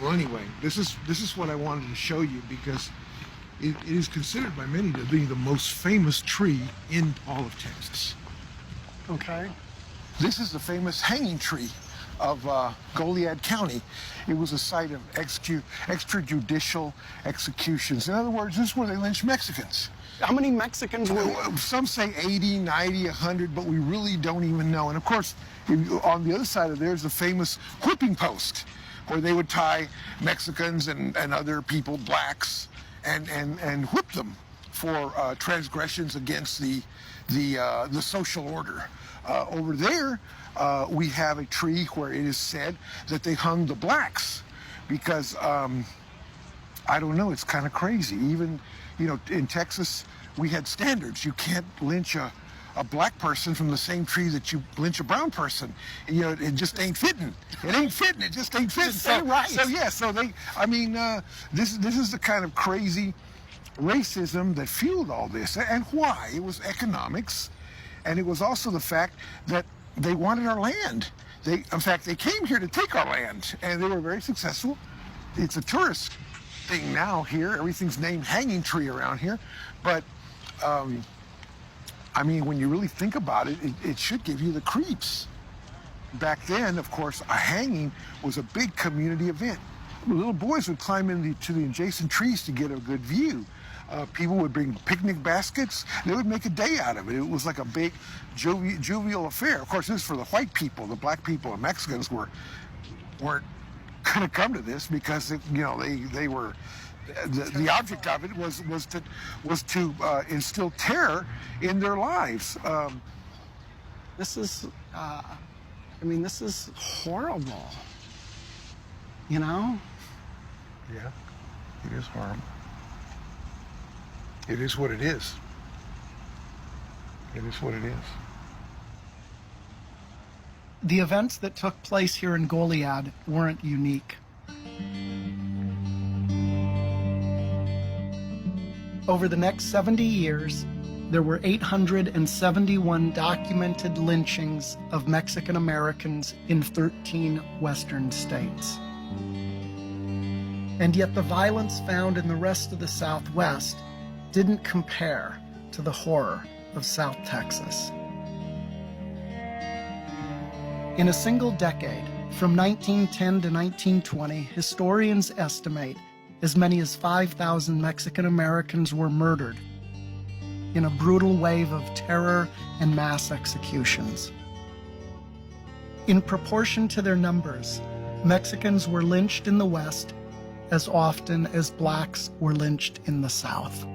Well, anyway, this is what I wanted to show you because it is considered by many to be the most famous tree in all of Texas. Okay. This is the famous hanging tree of Goliad County. It was a site of extrajudicial executions. In other words, this is where they lynched Mexicans. How many Mexicans were there? Some say 80, 90, 100, but we really don't even know. And of course, on the other side of there's the famous whipping post, where they would tie Mexicans and other people, blacks, and whip them for transgressions against the social order. Over there, we have a tree where it is said that they hung the blacks because, I don't know, it's kind of crazy. Even, in Texas, we had standards. You can't lynch a black person from the same tree that you lynch a brown person. And, it just ain't fitting. It ain't fitting. It just ain't fitting. Say right. So this is the kind of crazy racism that fueled all this. And why? It was economics. And it was also the fact that they wanted our land. In fact, they came here to take our land, and they were very successful. It's a tourist thing now here. Everything's named Hanging Tree around here. But, when you really think about it, it should give you the creeps. Back then, of course, a hanging was a big community event. Little boys would climb into the adjacent trees to get a good view. People would bring picnic baskets. They would make a day out of it. It was like a big jovial affair. Of course, this is for the white people. The black people and Mexicans weren't going to come to this because they were the object of it was to instill terror in their lives. This is, this is horrible. Yeah, it is horrible. It is what it is. It is what it is. The events that took place here in Goliad weren't unique. Over the next 70 years, there were 871 documented lynchings of Mexican Americans in 13 western states. And yet the violence found in the rest of the Southwest didn't compare to the horror of South Texas. In a single decade, from 1910 to 1920, historians estimate as many as 5,000 Mexican Americans were murdered in a brutal wave of terror and mass executions. In proportion to their numbers, Mexicans were lynched in the West as often as blacks were lynched in the South.